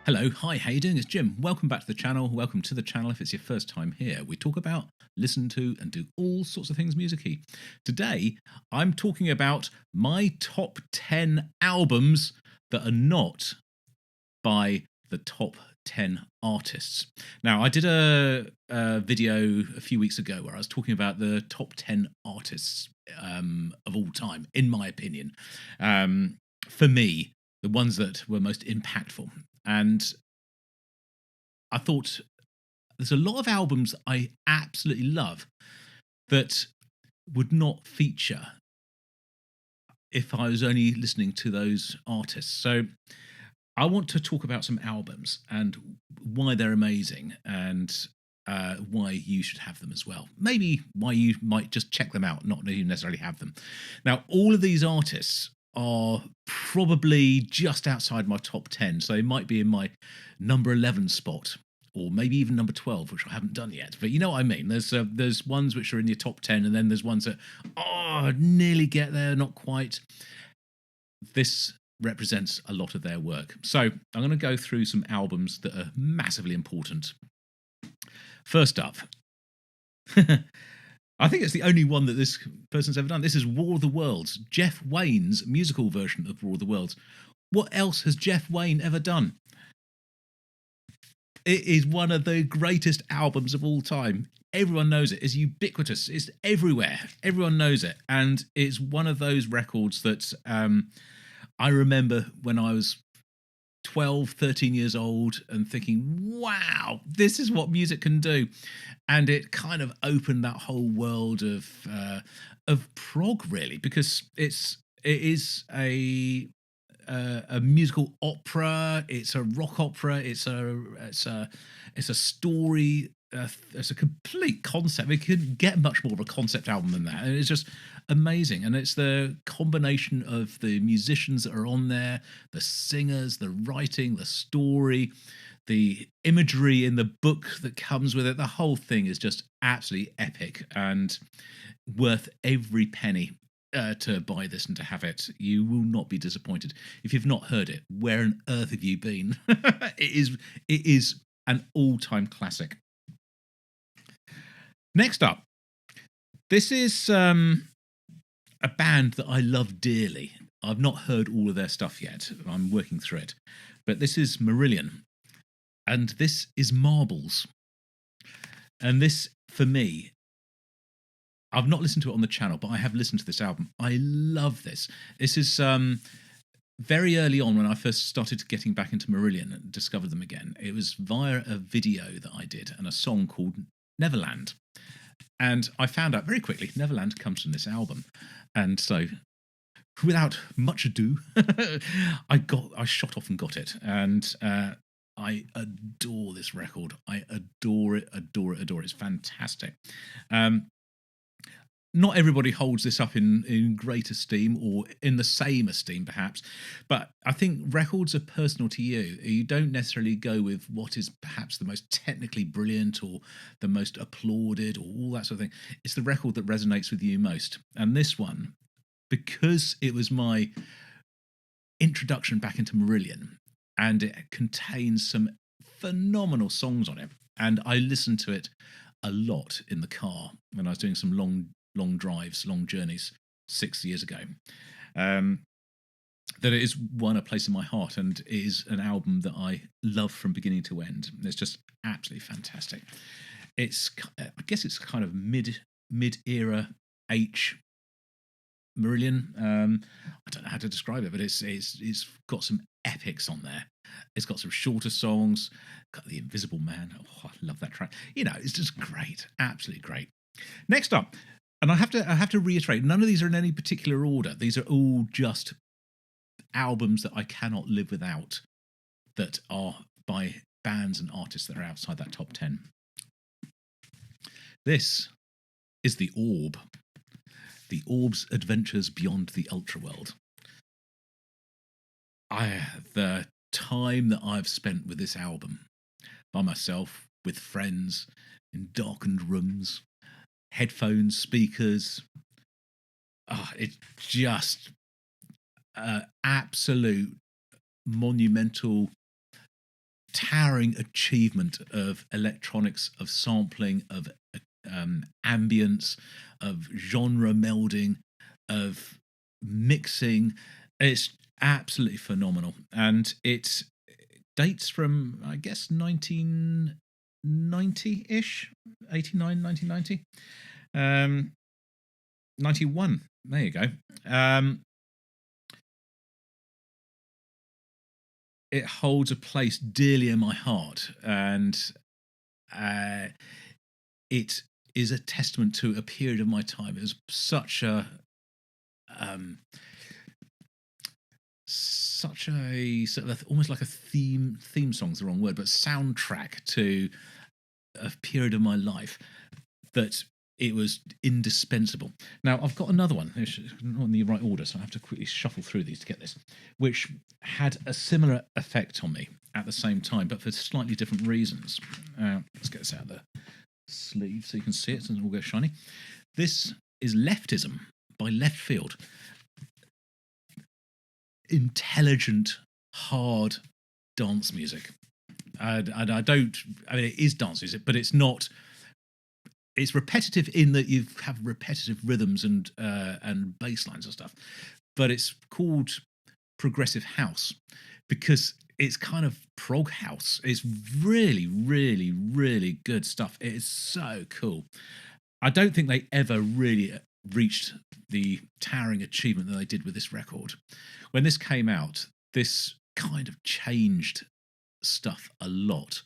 Hello, hi, how you doing? It's Jim. Welcome back to the channel. Welcome to the channel if it's your first time here. We talk about, listen to, and do all sorts of things music-y. Today, I'm talking about my top 10 albums that are not by the top 10 artists. Now, I did a video a few weeks ago where I was talking about the top 10 artists of all time, in my opinion. For me, the ones that were most impactful. And I thought there's a lot of albums I absolutely love that would not feature if I was only listening to those artists. So I want to talk about some albums and why they're amazing and why you should have them as well. Maybe why you might just check them out, not even necessarily have them. Now, all of these artists are probably just outside my top 10. So they might be in my number 11 spot or maybe even number 12, which I haven't done yet. But you know what I mean? There's ones which are in your top 10 and then there's ones that, nearly get there, not quite. This represents a lot of their work. So I'm going to go through some albums that are massively important. First up, I think it's the only one that this person's ever done. This is War of the Worlds, Jeff Wayne's musical version of War of the Worlds. What else has Jeff Wayne ever done? It is one of the greatest albums of all time. Everyone knows it. It's ubiquitous. It's everywhere. Everyone knows it. And it's one of those records that I remember when I was 12, 13 years old and thinking, wow, this is what music can do. And it kind of opened that whole world of prog, really, because it is a musical opera. It's a rock opera. It's a story. It's a complete concept. We couldn't get much more of a concept album than that, and it's just amazing. And it's the combination of the musicians that are on there, the singers, the writing, the story, the imagery in the book that comes with it. The whole thing is just absolutely epic and worth every penny to buy this and to have it. You will not be disappointed. If you've not heard it, where on earth have you been? It is an all-time classic. Next up, this is a band that I love dearly. I've not heard all of their stuff yet. I'm working through it. But this is Marillion. And this is Marbles. And this, for me, I've not listened to it on the channel, but I have listened to this album. I love this. This is very early on when I first started getting back into Marillion and discovered them again. It was via a video that I did and a song called Neverland. And I found out very quickly Neverland comes from this album. And so without much ado, I shot off and got it. And I adore this record. I adore it, adore it, adore it. It's fantastic. Not everybody holds this up in great esteem or in the same esteem, perhaps. But I think records are personal to you. You don't necessarily go with what is perhaps the most technically brilliant or the most applauded or all that sort of thing. It's the record that resonates with you most. And this one, because it was my introduction back into Marillion, and it contains some phenomenal songs on it. And I listened to it a lot in the car when I was doing some long drives, long journeys 6 years ago. That it is won a place in my heart and is an album that I love from beginning to end. It's just absolutely fantastic. I guess it's kind of mid-era H Marillion. I don't know how to describe it, but it's got some epics on there. It's got some shorter songs. Got The Invisible Man. Oh, I love that track. You know, it's just great, absolutely great. Next up, and I have to reiterate, none of these are in any particular order. These are all just albums that I cannot live without, that are by bands and artists that are outside that top 10. This is The Orb. The Orbs' Adventures Beyond the Ultraworld. The time that I've spent with this album, by myself, with friends, in darkened rooms, headphones, speakers, it's just absolute monumental towering achievement of electronics, of sampling, of ambience, of genre melding, of mixing. It's absolutely phenomenal, and it dates from, I guess, 1990-ish, 89, 1990, 91. There you go. It holds a place dearly in my heart, and it is a testament to a period of my time. It was such a sort of almost like a theme song's the wrong word, but soundtrack to a period of my life that it was indispensable. Now, I've got another one, not in the right order, so I have to quickly shuffle through these to get this, which had a similar effect on me at the same time, but for slightly different reasons. Let's get this out of the sleeve so you can see it, so it all goes shiny. This is Leftism by Leftfield. Intelligent, hard dance music. I mean, it is dance music, but it's not. It's repetitive in that you have repetitive rhythms and bass lines and stuff, but it's called progressive house because it's kind of prog house. It's really, really, really good stuff. It is so cool. I don't think they ever really reached the towering achievement that they did with this record. When this came out, this kind of changed stuff a lot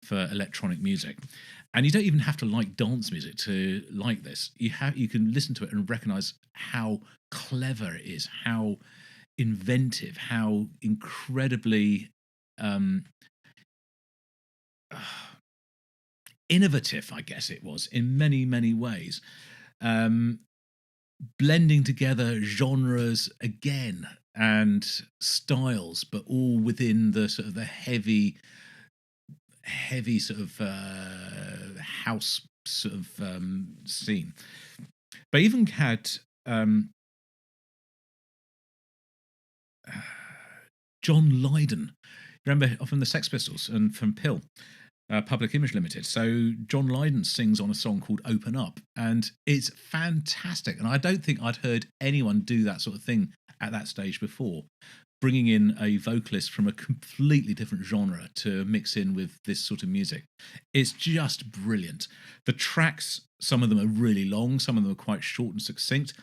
for electronic music. And you don't even have to like dance music to like this. You can listen to it and recognize how clever it is, how inventive, how incredibly innovative, I guess it was, in many, many ways. Blending together genres again and styles, but all within the sort of the heavy sort of house sort of scene. They even had John Lydon. Remember from the Sex Pistols and from Pill, Public Image Limited. So John Lydon sings on a song called Open Up, and it's fantastic. And I don't think I'd heard anyone do that sort of thing at that stage before, bringing in a vocalist from a completely different genre to mix in with this sort of music. It's just brilliant. The tracks, some of them are really long, some of them are quite short and succinct,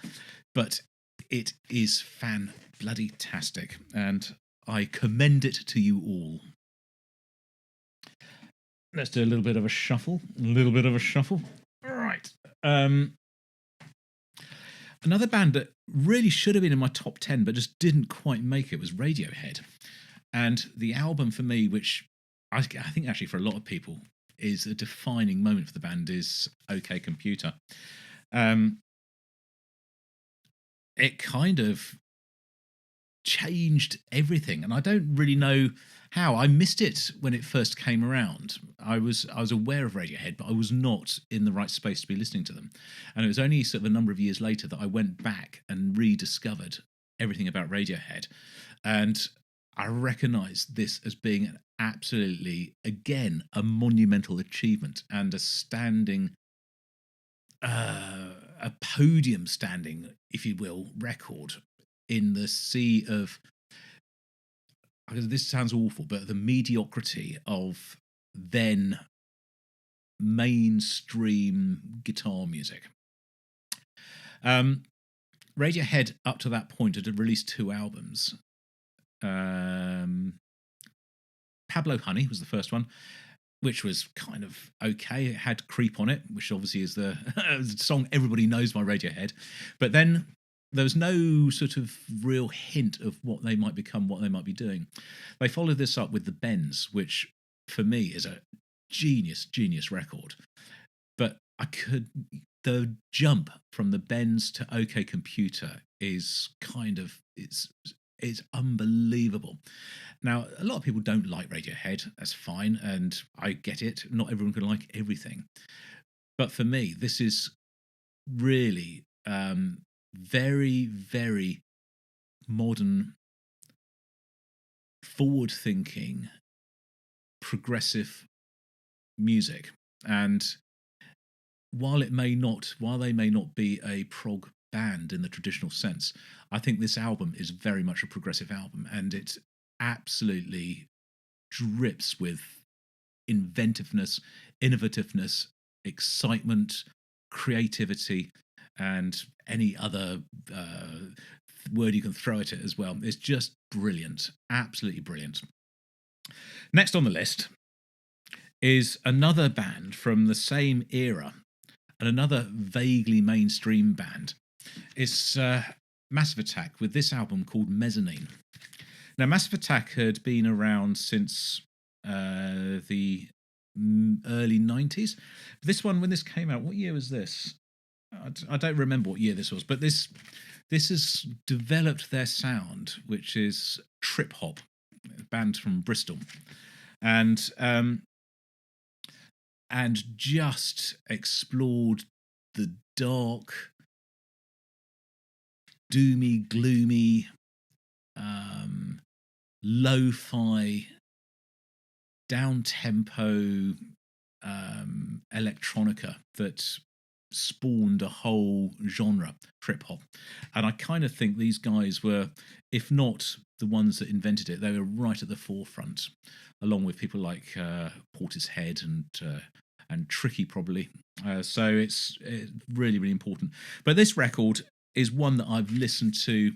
but it is fan-bloody-tastic, and I commend it to you all. Let's do a little bit of a shuffle. All right. Another band that really should have been in my top 10 but just didn't quite make it was Radiohead. And the album for me, which I think actually for a lot of people is a defining moment for the band, is OK Computer. It kind of changed everything, and I don't really know how. I missed it when it first came around. I was aware of Radiohead, but I was not in the right space to be listening to them. And it was only sort of a number of years later that I went back and rediscovered everything about Radiohead, and I recognised this as being an absolutely, again, a monumental achievement and a standing, a podium standing, if you will, record in the sea of, this sounds awful, but the mediocrity of then mainstream guitar music. Radiohead up to that point had released 2 albums. Pablo Honey was the first one, which was kind of okay. It had Creep on it, which obviously is the song everybody knows by Radiohead. But then there was no sort of real hint of what they might become, what they might be doing. They followed this up with The Bends, which for me is a genius record. But the jump from The Bends to OK Computer is kind of, it's unbelievable. Now, a lot of people don't like Radiohead. That's fine, and I get it. Not everyone can like everything. But for me, this is really very, very modern, forward-thinking, progressive music. And while they may not be a prog band in the traditional sense, I think this album is very much a progressive album, and it absolutely drips with inventiveness, innovativeness, excitement, creativity, and any other word you can throw at it as well. It's just brilliant, absolutely brilliant. Next on the list is another band from the same era, and another vaguely mainstream band. It's Massive Attack with this album called Mezzanine. Now, Massive Attack had been around since the early 90s. This one, when this came out, what year was this? I don't remember what year this was, but this has developed their sound, which is trip hop, a band from Bristol, and just explored the dark, doomy, gloomy, lo-fi, down-tempo electronica that spawned a whole genre, trip-hop. And I kind of think these guys were, if not the ones that invented it, they were right at the forefront, along with people like Portishead and Tricky, probably. So it's really, really important. But this record is one that I've listened to.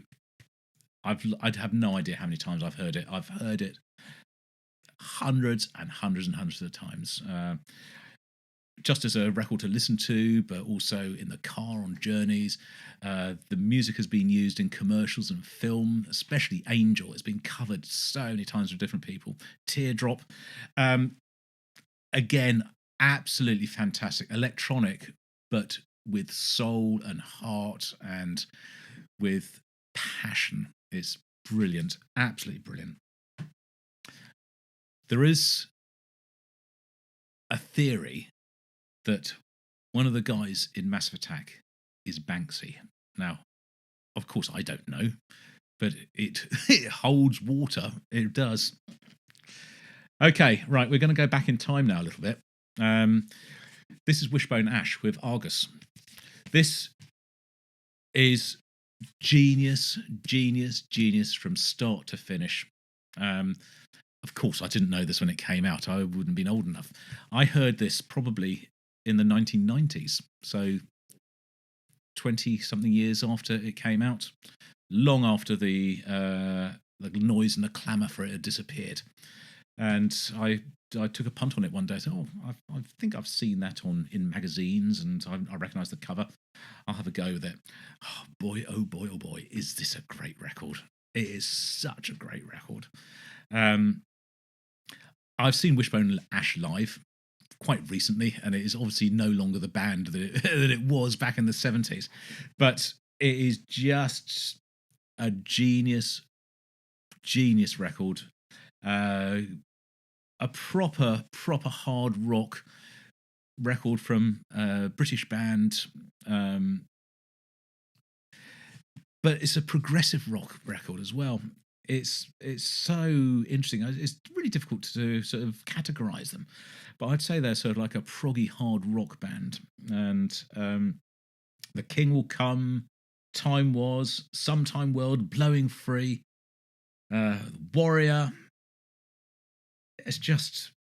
I'd have no idea how many times I've heard it. I've heard it hundreds and hundreds and hundreds of times. Just as a record to listen to, but also in the car on journeys. The music has been used in commercials and film, especially Angel. It's been covered so many times with different people. Teardrop. Again, absolutely fantastic. Electronic, but with soul and heart and with passion. It's brilliant. Absolutely brilliant. There is a theory that one of the guys in Massive Attack is Banksy. Now, of course, I don't know, but it holds water. It does. Okay, right, we're going to go back in time now a little bit. This is Wishbone Ash with Argus. This is genius from start to finish. Of course, I didn't know this when it came out. I wouldn't have been old enough. I heard this probably in the 1990s, so 20-something years after it came out, long after the noise and the clamour for it had disappeared. And I took a punt on it one day. I said, I think I've seen that in magazines, and I recognise the cover. I'll have a go with it. Oh boy, oh boy, oh boy, is this a great record. It is such a great record. I've seen Wishbone Ash live quite recently, and it is obviously no longer the band that it was back in the 70s. But it is just a genius record. A proper hard rock record from a British band, but it's a progressive rock record as well. It's so interesting. It's really difficult to sort of categorize them, but I'd say they're sort of like a proggy hard rock band. And The King Will Come, Time Was, Sometime World, Blowing Free, Warrior. It's just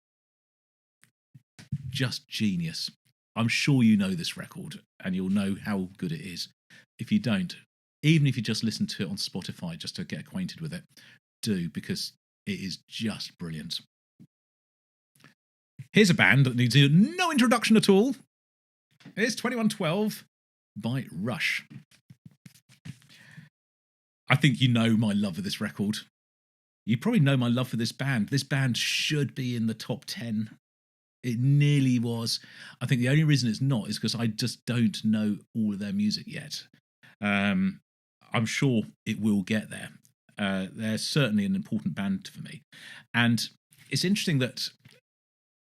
genius. I'm sure you know this record and you'll know how good it is. If you don't, even if you just listen to it on Spotify just to get acquainted with it, do, because it is just brilliant. Here's a band that needs no introduction at all. It's 2112 by Rush. I think you know my love for this record. You probably know my love for this band. This band should be in the top 10. It nearly was. I think the only reason it's not is because I just don't know all of their music yet. I'm sure it will get there. They're certainly an important band for me. And it's interesting that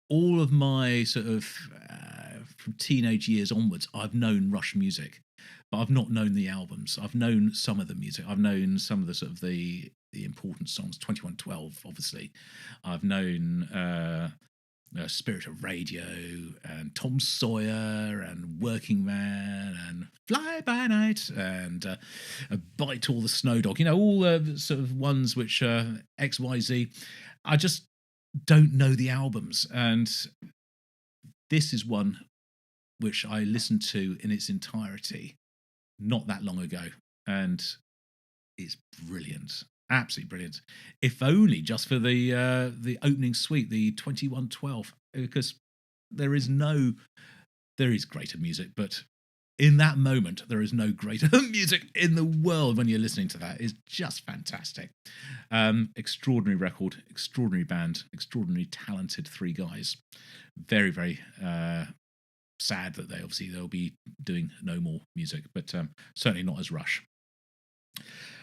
all of my sort of from teenage years onwards, I've known Rush music, but I've not known the albums. I've known some of the music. I've known some of the sort of the the important songs. 2112, obviously. I've known Spirit of Radio and Tom Sawyer and Working Man and Fly By Night and Bite All the Snow Dog. All the sort of ones which are XYZ. I just don't know the albums, and this is one which I listened to in its entirety not that long ago, and it's brilliant, absolutely brilliant. If only just for the opening suite, the 2112, because there is greater music, but in that moment there is no greater music in the world when you're listening to that. It's just fantastic. Extraordinary record, extraordinary band, extraordinarily talented three guys. Very, very sad that they'll be doing no more music, but certainly not as Rush.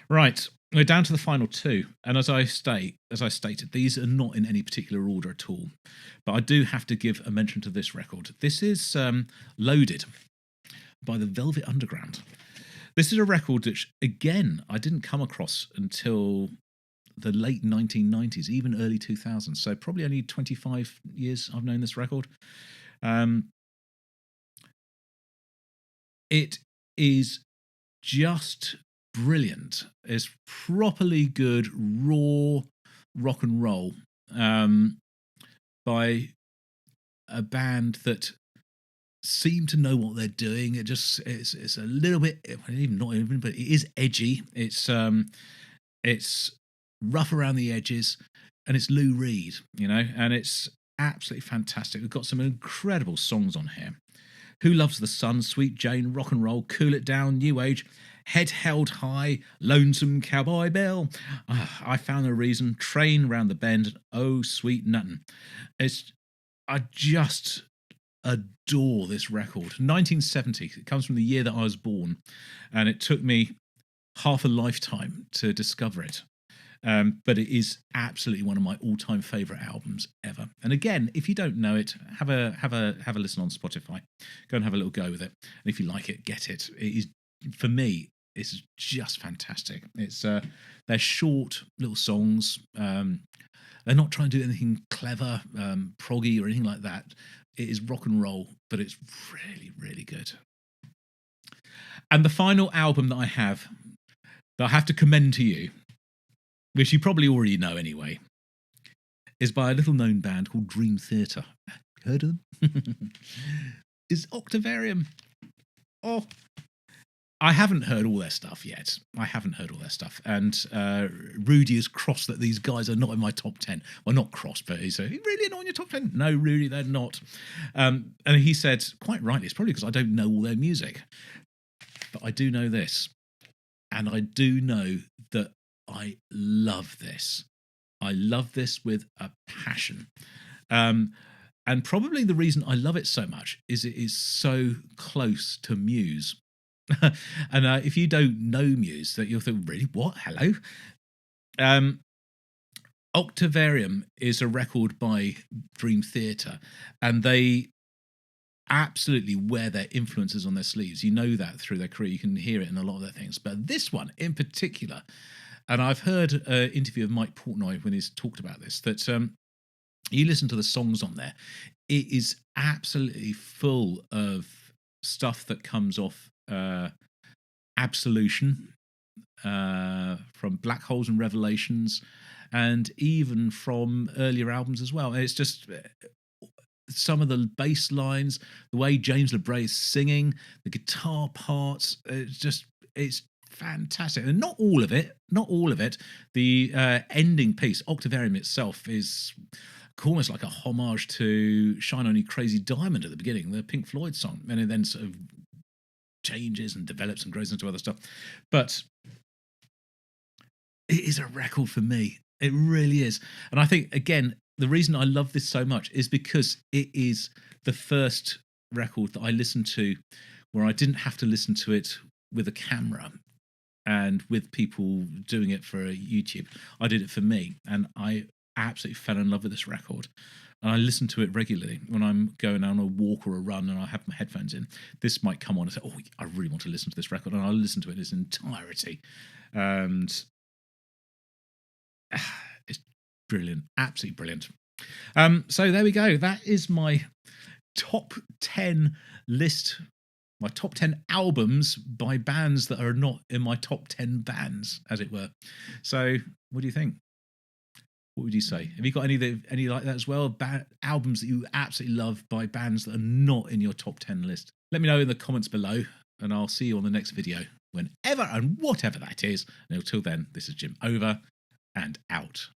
Right, we're down to the final two, and as I stated, these are not in any particular order at all, but I do have to give a mention to this record. This is Loaded by the Velvet Underground. This is a record which, again, I didn't come across until the late 1990s, even early 2000s, so probably only 25 years I've known this record. It is just brilliant. It's properly good, raw rock and roll by a band that seem to know what they're doing. It's a little bit, not even, but it is edgy. It's rough around the edges, and it's Lou Reed, and it's absolutely fantastic. We've got some incredible songs on here. Who Loves the Sun, Sweet Jane, Rock and Roll, Cool It Down, New Age, Head Held High, Lonesome Cowboy Bill, I Found a Reason, Train Round the Bend, Oh Sweet Nuttin'. I just adore this record. 1970, it comes from the year that I was born, and it took me half a lifetime to discover it. But it is absolutely one of my all-time favourite albums ever. And again, if you don't know it, have a listen on Spotify. Go and have a little go with it. And if you like it, get it. It is, for me, it's just fantastic. It's they're short little songs. They're not trying to do anything clever, proggy or anything like that. It is rock and roll, but it's really, really good. And the final album that I have to commend to you, which you probably already know anyway, is by a little-known band called Dream Theater. Heard of them? Is Octavarium. Oh, I haven't heard all their stuff yet. And Rudy has crossed that these guys are not in my top 10. Well, not crossed, but he's really not in your top 10? No, Rudy, they're not. And he said, quite rightly, it's probably because I don't know all their music. But I do know this. And I do know that I love this. I love this with a passion. And probably the reason I love it so much is it is so close to Muse. And if you don't know Muse, that you'll think, really, what? Hello? Octavarium is a record by Dream Theater, and they absolutely wear their influences on their sleeves. You know that through their career. You can hear it in a lot of their things. But this one in particular, and I've heard an interview of Mike Portnoy when he's talked about this, that you listen to the songs on there, it is absolutely full of stuff that comes off Absolution, from Black Holes and Revelations, and even from earlier albums as well. And it's just some of the bass lines, the way James LeBray is singing, the guitar parts, it's fantastic. And not all of it. The ending piece, Octavarium itself, is almost like a homage to Shine On You Crazy Diamond at the beginning, the Pink Floyd song, and it then sort of changes and develops and grows into other stuff. But it is a record for me. It really is. And I think, again, the reason I love this so much is because it is the first record that I listened to where I didn't have to listen to it with a camera and with people doing it for YouTube. I did it for me, and I absolutely fell in love with this record. And I listen to it regularly when I'm going on a walk or a run and I have my headphones in. This might come on and say, oh, I really want to listen to this record. And I'll listen to it in its entirety. And It's brilliant, absolutely brilliant. So there we go. That is my top 10 list, my top 10 albums by bands that are not in my top 10 bands, as it were. So what do you think? What would you say? Have you got any like that as well? Albums that you absolutely love by bands that are not in your top 10 list? Let me know in the comments below, and I'll see you on the next video, whenever and whatever that is. And until then, this is Jim, over and out.